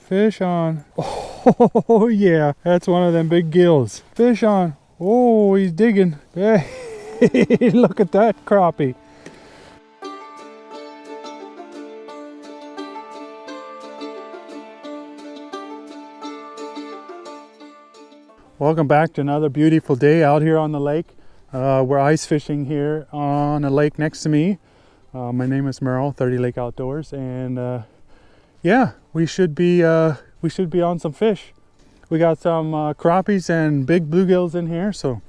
Fish on. Oh yeah, that's one of them big gills. Fish on. Oh, he's digging. Hey, look at that crappie. Welcome back to another beautiful day out here on the lake. We're ice fishing here on a lake next to me. My name is Merle, 30 Lake Outdoors, and yeah, we should be on some fish. We got some crappies and big bluegills in here, so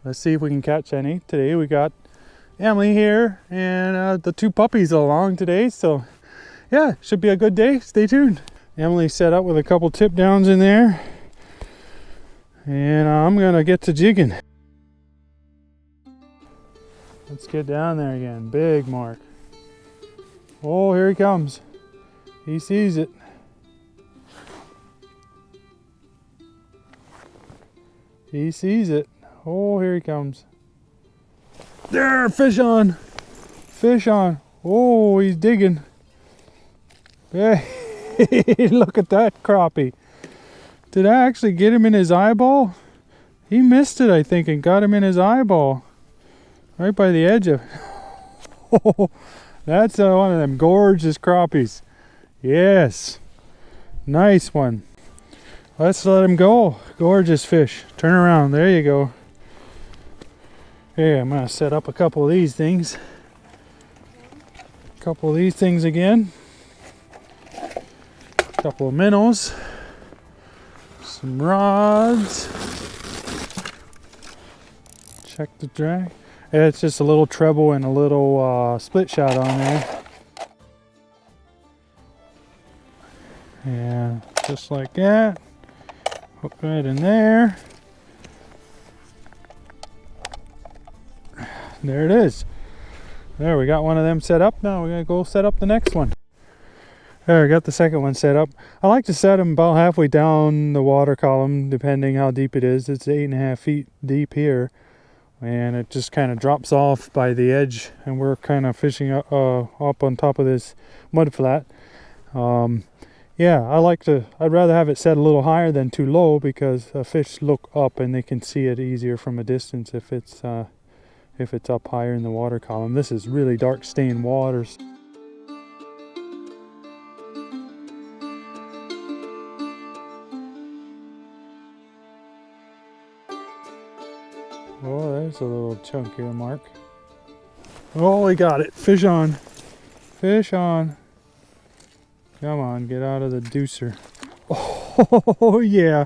let's see if we can catch any today. We got Emily here and the two puppies along today, so yeah, should be a good day. Stay tuned. Emily set up with a couple tip downs in there, and I'm gonna get to jigging. Let's get down there again. Big mark. Oh, here he comes. He sees it. He sees it. Oh, here he comes. There, fish on. Fish on. Oh, he's digging. Hey, look at that crappie. Did I actually get him in his eyeball? He missed it, I think, and got him in his eyeball. Right by the edge of... Oh, that's one of them gorgeous crappies. Yes. Nice one. Let's let him go. Gorgeous fish. Turn around. There you go. Okay, I'm going to set up a couple of these things. A couple of these things again. A couple of minnows. Some rods. Check the drag. It's just a little treble and a little split shot on there. And just like that. Hook right in there. There it is. There, we got one of them set up. Now we're going to go set up the next one. There, I got the second one set up. I like to set them about halfway down the water column, depending how deep it is. It's 8.5 feet deep here, and it just kind of drops off by the edge, and we're kind of fishing up on top of this mud flat. Yeah, I'd rather have it set a little higher than too low, because fish look up and they can see it easier from a distance if it's up higher in the water column. This is really dark stained waters. Oh, there's a little chunkier mark. Oh, we got it. Fish on. Fish on. Come on, get out of the deucer. Oh, yeah.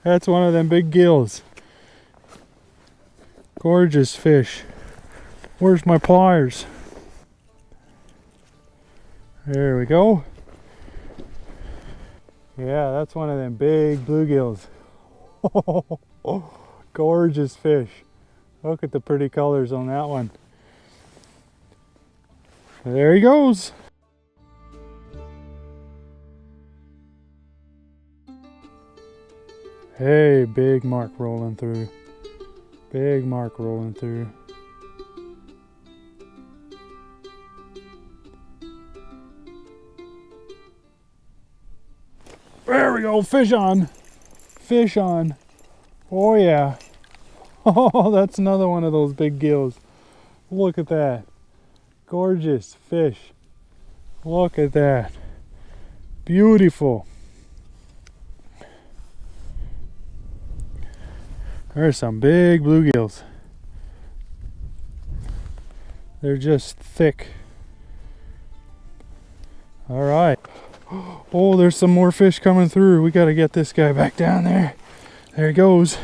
That's one of them big gills. Gorgeous fish. Where's my pliers? There we go. Yeah, that's one of them big bluegills. Oh, gorgeous fish. Look at the pretty colors on that one. There he goes. Hey, big mark rolling through. Big mark rolling through. There we go, fish on. Fish on. Oh yeah. Oh, that's another one of those big gills. Look at that. Gorgeous fish. Look at that. Beautiful. There's some big bluegills. They're just thick. All right. Oh, there's some more fish coming through. We got to get this guy back down there. There he goes.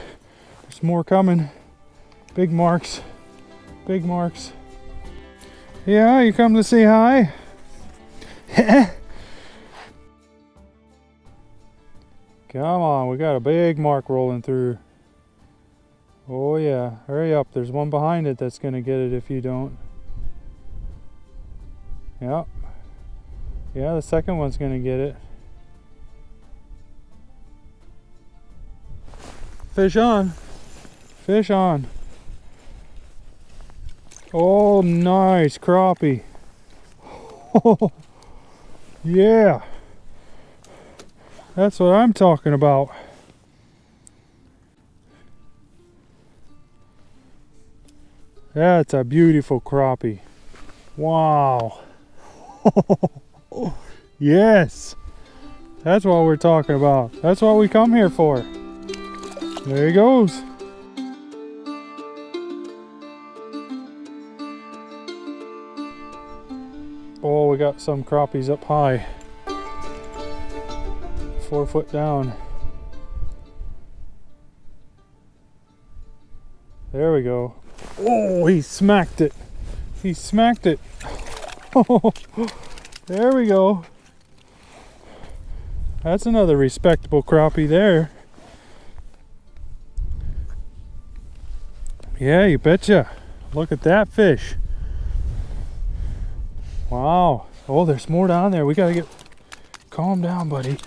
There's more coming. Big marks. Big marks. Yeah, you come to say hi? Come on, we got a big mark rolling through. Oh yeah, hurry up. There's one behind it that's going to get it if you don't. Yep. Yeah, the second one's going to get it. Fish on. Fish on. Oh, nice crappie. Oh, yeah. That's what I'm talking about. That's a beautiful crappie. Wow. Yes. That's what we're talking about. That's what we come here for. There he goes. Oh, we got some crappies up high. 4 foot down. There we go. Oh, he smacked it. He smacked it. Oh, there we go. That's another respectable crappie there. Yeah, you betcha. Look at that fish. Wow. Oh, there's more down there. We gotta get... Calm down, buddy.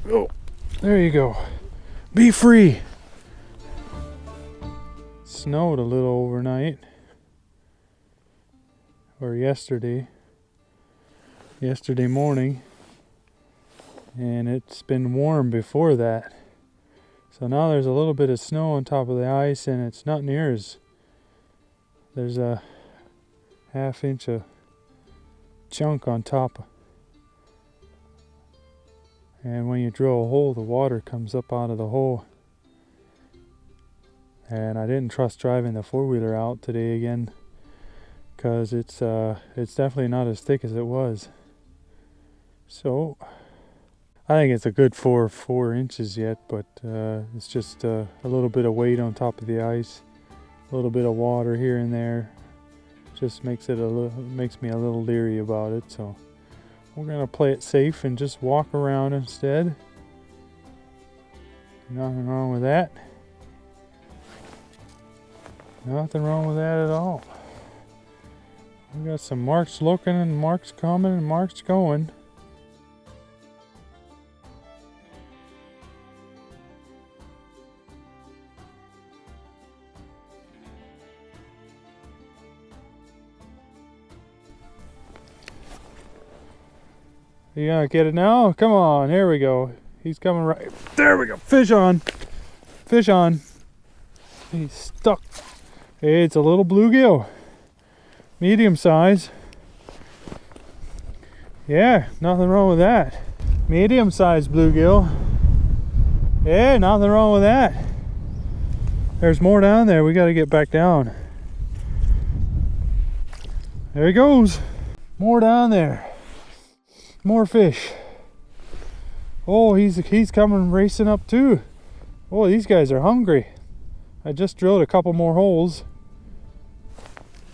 Oh, there you go. Be free. Snowed a little overnight. Or yesterday morning, and it's been warm before that, so now there's a little bit of snow on top of the ice, and it's not near as there's a half-inch of chunk on top, and when you drill a hole, the water comes up out of the hole. And I didn't trust driving the four-wheeler out today again, because it's definitely not as thick as it was. So I think it's a good 4 inches yet, but it's just a little bit of weight on top of the ice, a little bit of water here and there. Just makes me a little leery about it. So we're gonna play it safe and just walk around instead. Nothing wrong with that. Nothing wrong with that at all. We got some marks looking and marks coming and marks going. You gonna get it now? Come on, here we go. He's coming right. There we go. Fish on. Fish on. He's stuck. It's a little bluegill. Medium size. Yeah, nothing wrong with that. Medium size bluegill. Yeah, nothing wrong with that. There's more down there. We got to get back down. There he goes. More down there. More fish. Oh, he's coming racing up too. Oh, these guys are hungry. I just drilled a couple more holes.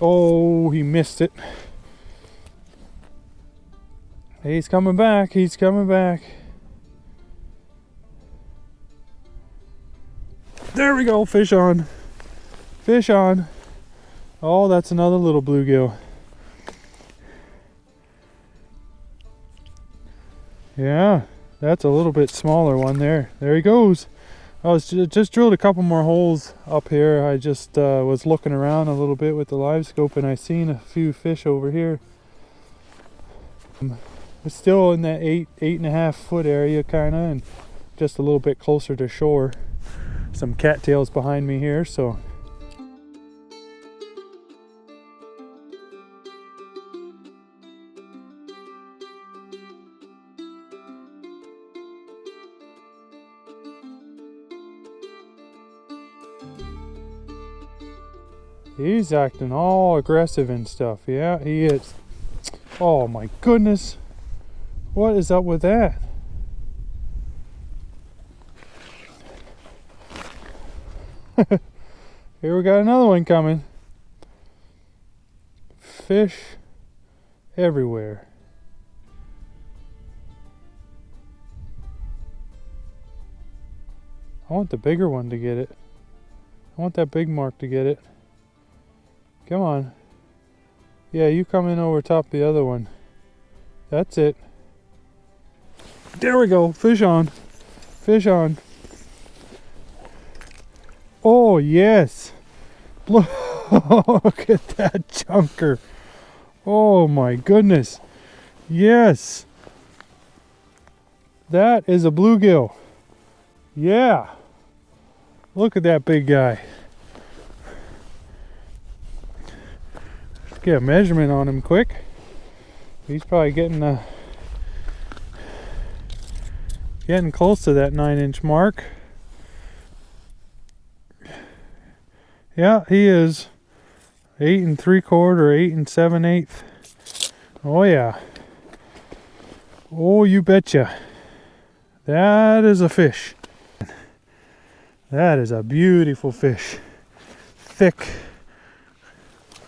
Oh, he missed it. He's coming back. He's coming back. There we go. Fish on. Fish on. Oh, that's another little bluegill. Yeah, that's a little bit smaller one there. There he goes. I was just drilled a couple more holes up here. I just was looking around a little bit with the live scope, and I seen a few fish over here. It's still in that 8.5 foot area kind of, and just a little bit closer to shore. Some cattails behind me here, so he's acting all aggressive and stuff. Yeah, he is. Oh my goodness. What is up with that? Here we got another one coming. Fish everywhere. I want the bigger one to get it. I want that big mark to get it. Come on. Yeah, you come in over top the other one. That's it. There we go. Fish on. Fish on. Oh, yes. Look at that chunker. Oh, my goodness. Yes. That is a bluegill. Yeah. Look at that big guy. Let's get a measurement on him quick. He's probably getting close to that 9-inch mark. Yeah, he is 8 3/4, 8 7/8. Oh yeah. Oh, you betcha. That is a fish. That is a beautiful fish. Thick.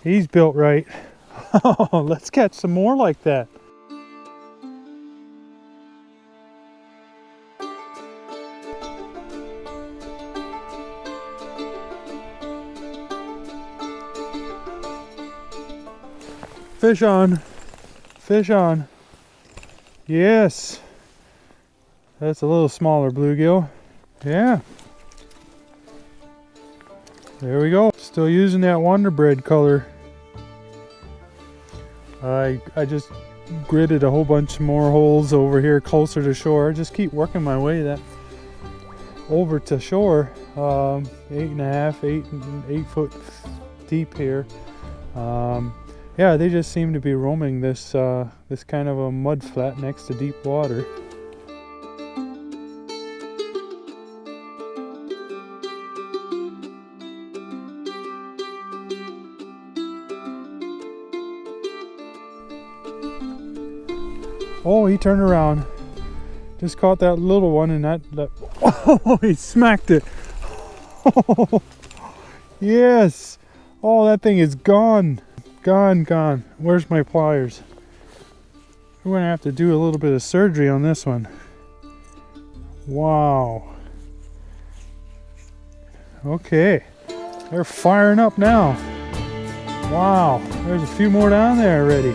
He's built right. Oh, let's catch some more like that. Fish on. Fish on. Yes. That's a little smaller bluegill. Yeah. There we go. Still using that Wonder Bread color. I just gridded a whole bunch more holes over here closer to shore. Just keep working my way over to shore. 8 foot deep here. Yeah, they just seem to be roaming this kind of a mud flat next to deep water. Oh, he turned around. Just caught that little one, and that oh, he smacked it. Oh, yes. Oh, that thing is gone. Gone. Where's my pliers? We're gonna have to do a little bit of surgery on this one. Wow. Okay. They're firing up now. Wow. There's a few more down there already.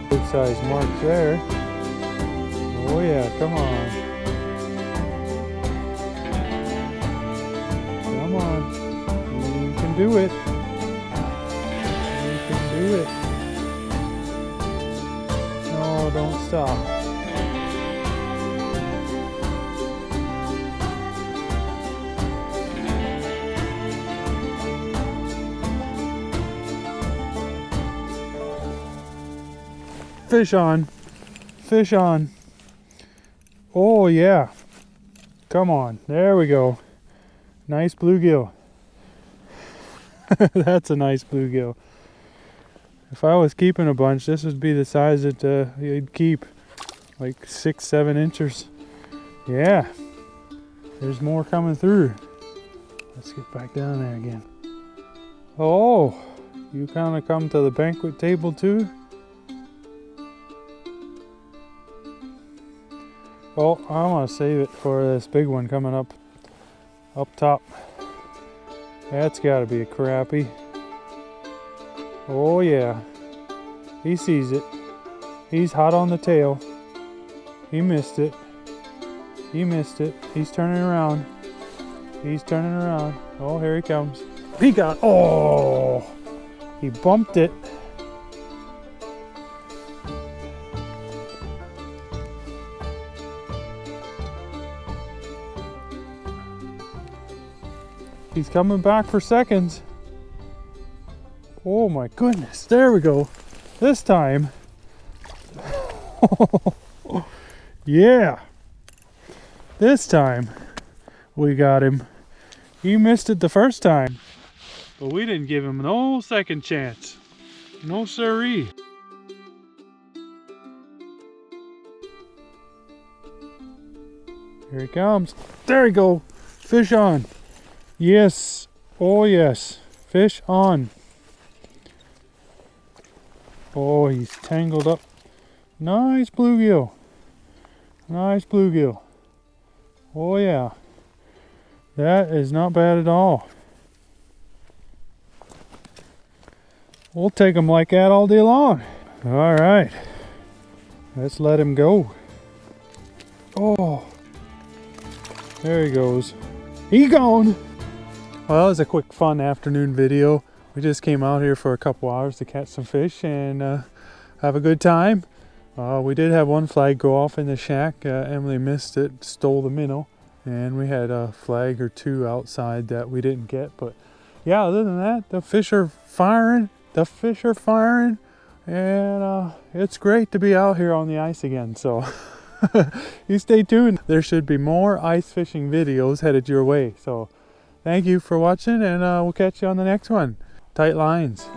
Good size marks there. Oh yeah, come on. Come on. You can do it. You can do it. No, don't stop. Fish on. Fish on. Oh yeah. Come on. There we go. Nice bluegill. That's a nice bluegill. If I was keeping a bunch, this would be the size that you'd keep. Like 6-7 inches. Yeah. There's more coming through. Let's get back down there again. Oh, you kind of come to the banquet table too? Oh, I want to save it for this big one coming up top. That's got to be a crappie. Oh yeah, he sees it. He's hot on the tail. He missed it. He missed it. He's turning around. He's turning around. Oh, here he comes. He got, oh, he bumped it. He's coming back for seconds. Oh my goodness, there we go. This time. Yeah. This time we got him. He missed it the first time, but we didn't give him no second chance. No siree. Here he comes. There we go. Fish on. Yes. Oh yes. Fish on. Oh, he's tangled up. Nice bluegill. Nice bluegill. Oh yeah. That is not bad at all. We'll take him like that all day long. All right. Let's let him go. Oh. There he goes. He gone. Well, that was a quick fun afternoon video. We just came out here for a couple hours to catch some fish and have a good time. We did have one flag go off in the shack. Emily missed it, stole the minnow, and we had a flag or two outside that we didn't get. But yeah, other than that, the fish are firing. And it's great to be out here on the ice again. So you stay tuned. There should be more ice fishing videos headed your way. So thank you for watching, and we'll catch you on the next one. Tight lines.